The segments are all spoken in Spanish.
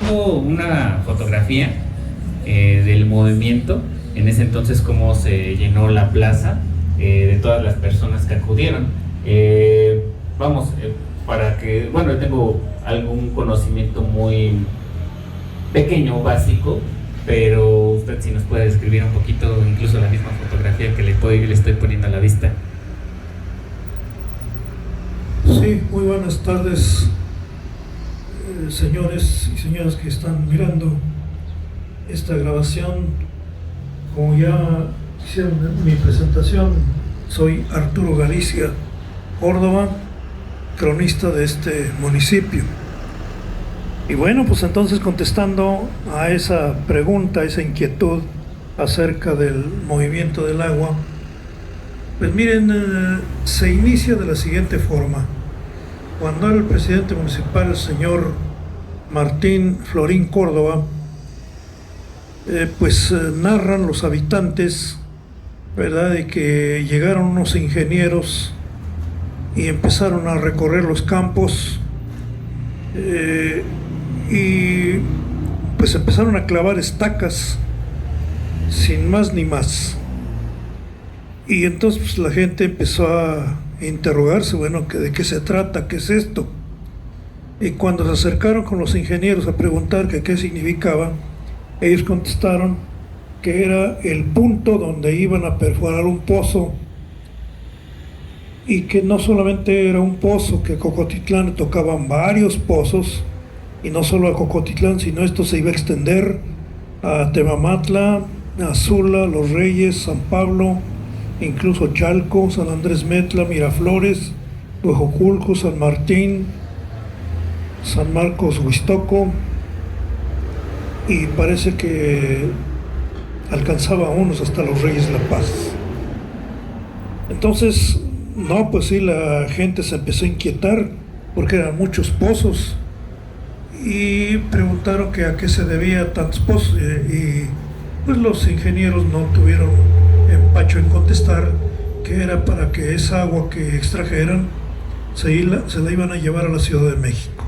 tengo una fotografía del movimiento, en ese entonces cómo se llenó la plaza, de todas las personas que acudieron. Vamos, para que, bueno, yo tengo algún conocimiento muy pequeño, básico, pero usted si nos puede describir un poquito, incluso la misma fotografía que le estoy poniendo a la vista. Sí, muy buenas tardes, señores y señoras que están mirando esta grabación. Como ya hicieron mi presentación, soy Arturo Galicia Córdoba, cronista de este municipio. Y bueno, pues entonces contestando a esa pregunta, a esa inquietud acerca del movimiento del agua, pues miren, se inicia de la siguiente forma. Cuando el presidente municipal, el señor Martín Florín Córdoba, narran los habitantes, ¿verdad?, de que llegaron unos ingenieros y empezaron a recorrer los campos, y pues empezaron a clavar estacas sin más ni más. Y entonces pues, la gente empezó a interrogarse, bueno, ¿de qué se trata? ¿Qué es esto? Y cuando se acercaron con los ingenieros a preguntar que qué significaba, ellos contestaron que era el punto donde iban a perforar un pozo, y que no solamente era un pozo, que a Cocotitlán le tocaban varios pozos, y no solo a Cocotitlán, sino esto se iba a extender a Temamatla, Azula, Los Reyes, San Pablo, incluso Chalco, San Andrés Metla, Miraflores, Huejoculco, San Martín, San Marcos Huixtoco, y parece que alcanzaba a unos hasta Los Reyes La Paz. Entonces, no, pues sí, la gente se empezó a inquietar porque eran muchos pozos y preguntaron que a qué se debía tantos pozos, y pues los ingenieros no tuvieron empacho en contestar que era para que esa agua que extrajeran se la iban a llevar a la Ciudad de México.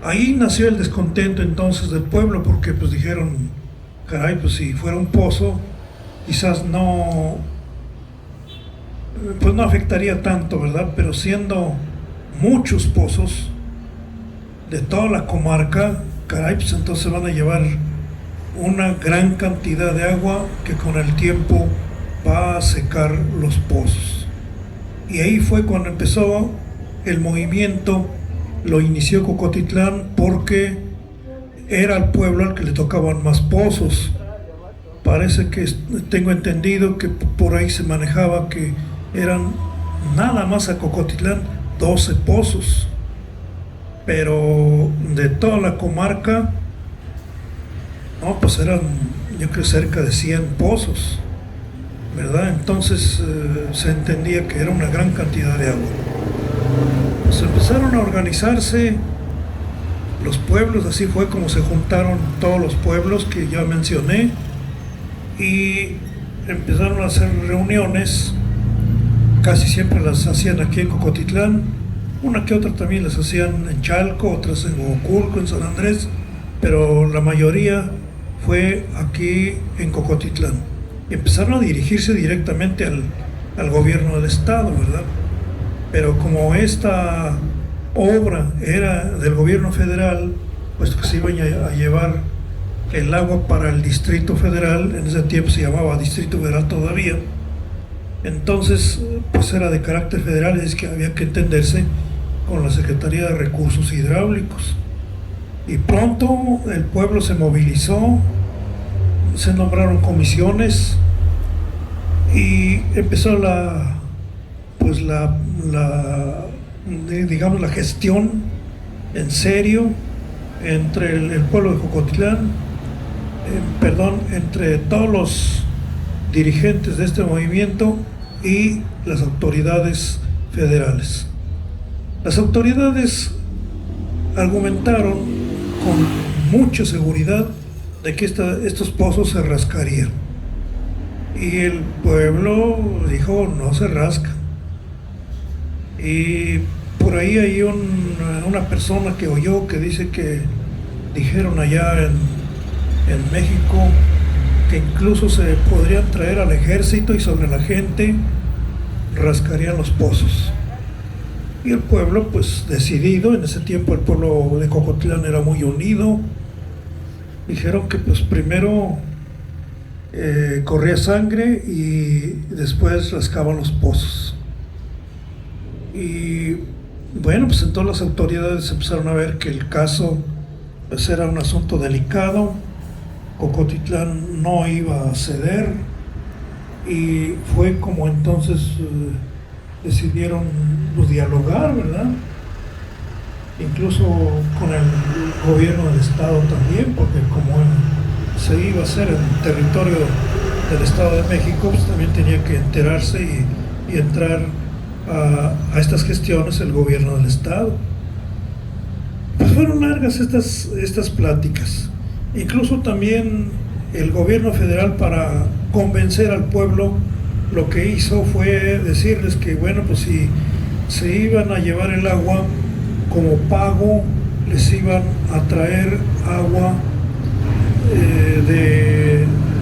Ahí nació el descontento entonces del pueblo, porque pues dijeron, caray, pues si fuera un pozo, quizás no, pues no afectaría tanto, ¿verdad? Pero siendo muchos pozos de toda la comarca, caray, pues entonces van a llevar una gran cantidad de agua que con el tiempo va a secar los pozos. Y ahí fue cuando empezó el movimiento. Lo inició Cocotitlán porque era al pueblo al que le tocaban más pozos. Parece que tengo entendido que por ahí se manejaba que eran nada más a Cocotitlán 12 pozos, pero de toda la comarca, no, pues eran, yo creo, cerca de 100 pozos, ¿verdad? Entonces se entendía que era una gran cantidad de agua. Pues empezaron a organizarse los pueblos, así fue como se juntaron todos los pueblos que ya mencioné, y empezaron a hacer reuniones. Casi siempre las hacían aquí en Cocotitlán, una que otra también las hacían en Chalco, otras en Huejoculco, en San Andrés, pero la mayoría fue aquí en Cocotitlán. Y empezaron a dirigirse directamente al gobierno del estado, ¿verdad? Pero como esta obra era del gobierno federal, pues que se iban a llevar el agua para el Distrito Federal, en ese tiempo se llamaba Distrito Federal todavía, entonces pues era de carácter federal, es que había que entenderse con la Secretaría de Recursos Hidráulicos. Y pronto el pueblo se movilizó, se nombraron comisiones y empezó digamos la gestión en serio entre el pueblo de Cocotitlán, entre todos los dirigentes de este movimiento y las autoridades federales. Las autoridades argumentaron con mucha seguridad de que estos pozos se rascarían. Y el pueblo dijo, no se rasca. Y por ahí hay una persona que oyó que dice que dijeron allá en México que incluso se podrían traer al ejército y sobre la gente rascarían los pozos. Y el pueblo, pues decidido, en ese tiempo el pueblo de Cocotlán era muy unido, dijeron que pues primero corría sangre y después rascaban los pozos. Y bueno, pues entonces las autoridades empezaron a ver que el caso pues era un asunto delicado, Cocotitlán no iba a ceder, y fue como entonces decidieron pues, dialogar, ¿verdad? Incluso con el gobierno del estado también, porque como se iba a hacer en territorio del Estado de México, pues también tenía que enterarse y entrar a estas gestiones el gobierno del estado. Pues fueron largas estas pláticas. Incluso también el gobierno federal, para convencer al pueblo, lo que hizo fue decirles que bueno, pues si se iban a llevar el agua, como pago les iban a traer agua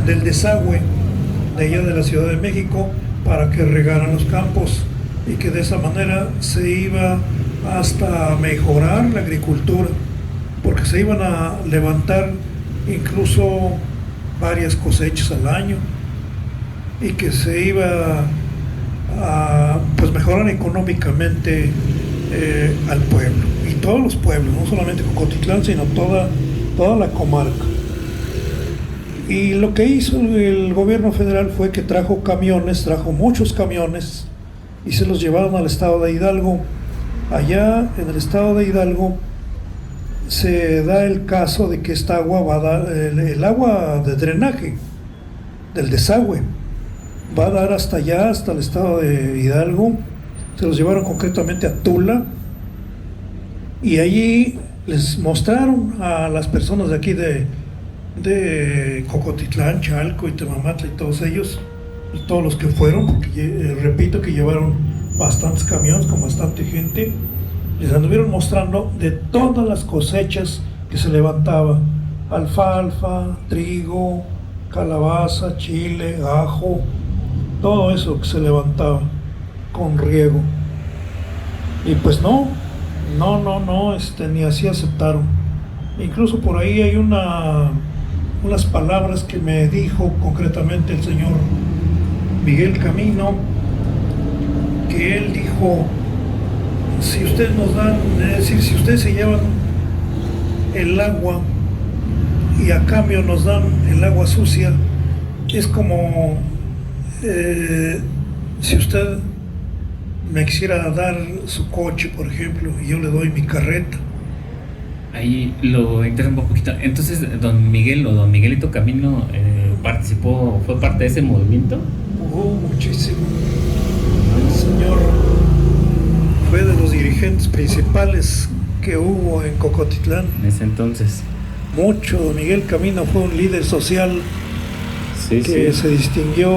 del desagüe de allá de la Ciudad de México para que regaran los campos, y que de esa manera se iba hasta mejorar la agricultura, porque se iban a levantar incluso varias cosechas al año, y que se iba a pues mejorar económicamente al pueblo, y todos los pueblos, no solamente Cocotitlán, sino toda la comarca. Y lo que hizo el gobierno federal fue que trajo muchos camiones, y se los llevaron al estado de Hidalgo. Allá en el estado de Hidalgo se da el caso de que esta agua va a dar, el agua de drenaje del desagüe va a dar hasta allá, hasta el estado de Hidalgo. Se los llevaron concretamente a Tula, y allí les mostraron a las personas de aquí de Cocotitlán, Chalco y Temamatla y todos ellos, todos los que fueron, porque repito que llevaron bastantes camiones con bastante gente, les anduvieron mostrando de todas las cosechas que se levantaba: alfalfa, trigo, calabaza, chile, ajo, todo eso que se levantaba con riego. Y pues no, ni así aceptaron. Incluso por ahí hay unas palabras que me dijo concretamente el señor Miguel Camino, que él dijo: si ustedes nos dan, es decir, si ustedes se llevan el agua y a cambio nos dan el agua sucia, es como si usted me quisiera dar su coche, por ejemplo, y yo le doy mi carreta. Ahí lo interrumpo un poquito. Entonces, don Miguel o don Miguelito Camino fue parte de ese movimiento. Muchísimo. El señor fue de los dirigentes principales que hubo en Cocotitlán. En ese entonces. Mucho. Don Miguel Camino fue un líder social que se distinguió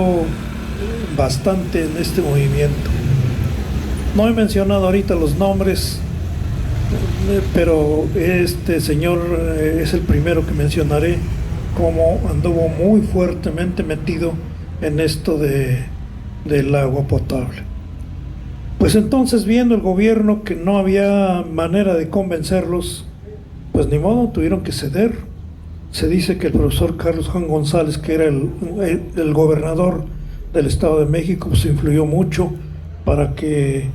bastante en este movimiento. No he mencionado ahorita los nombres, pero este señor es el primero que mencionaré, como anduvo muy fuertemente metido en esto del agua potable. Pues entonces, viendo el gobierno que no había manera de convencerlos, pues ni modo, tuvieron que ceder. Se dice que el profesor Carlos Juan González, que era el gobernador del Estado de México, pues influyó mucho para que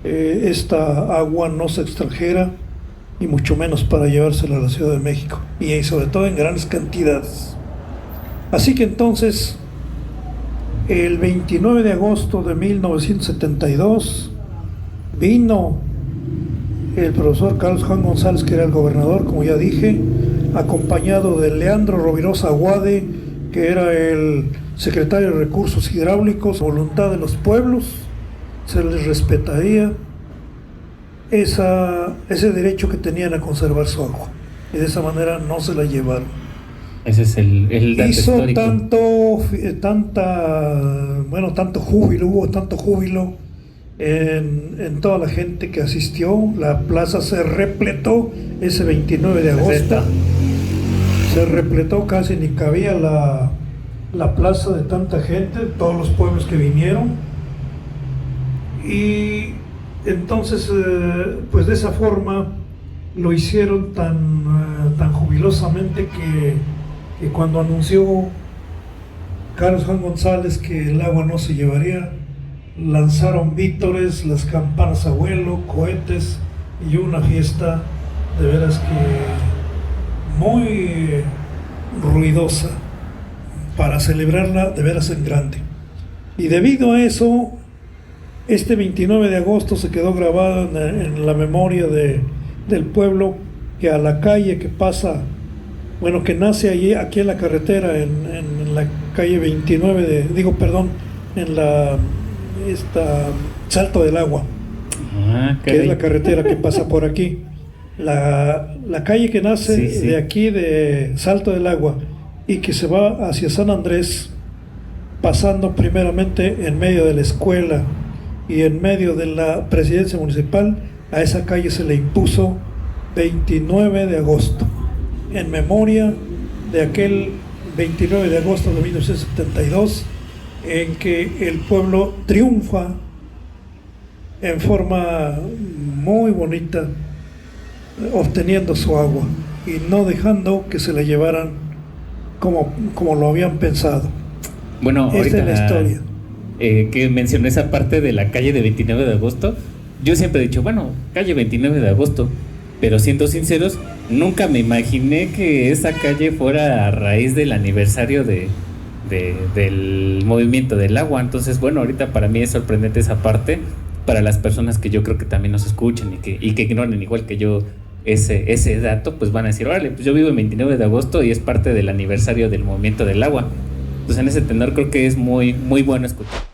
esta agua no se extrajera, y mucho menos para llevársela a la Ciudad de México, y sobre todo en grandes cantidades. Así que entonces, el 29 de agosto de 1972, vino el profesor Carlos Juan González, que era el gobernador, como ya dije, acompañado de Leandro Rovirosa Aguade, que era el secretario de Recursos Hidráulicos. Voluntad de los pueblos, se les respetaría ese derecho que tenían a conservar su agua, y de esa manera no se la llevaron. Ese es el dato Hizo histórico. Hubo tanto júbilo en toda la gente que asistió. La plaza se repletó ese 29 de agosto. se repletó, casi ni cabía la plaza de tanta gente, todos los pueblos que vinieron. Y entonces, pues de esa forma lo hicieron tan jubilosamente que cuando anunció Carlos Juan González que el agua no se llevaría, lanzaron vítores, las campanas a vuelo, cohetes y una fiesta de veras que muy ruidosa para celebrarla de veras en grande. Y debido a eso, este 29 de agosto se quedó grabado en la memoria del pueblo, que a la calle que pasa, bueno, que nace allí, aquí en la carretera, en la calle 29 en Salto del Agua, que es la carretera que pasa por aquí. La calle que nace de aquí, de Salto del Agua, y que se va hacia San Andrés, pasando primeramente en medio de la escuela y en medio de la presidencia municipal, a esa calle se le impuso 29 de agosto, en memoria de aquel 29 de agosto de 1972, en que el pueblo triunfa en forma muy bonita, obteniendo su agua y no dejando que se la llevaran como lo habían pensado. Bueno, esta ahorita es la historia. Que mencioné esa parte de la calle de 29 de agosto, yo siempre he dicho, bueno, calle 29 de agosto, pero siendo sinceros, nunca me imaginé que esa calle fuera a raíz del aniversario del movimiento del agua. Entonces, bueno, ahorita para mí es sorprendente esa parte. Para las personas que yo creo que también nos escuchan y que ignoren igual que yo ese dato, pues van a decir, órale, pues yo vivo el 29 de agosto y es parte del aniversario del movimiento del agua. Entonces en ese tenor creo que es muy, muy bueno escuchar.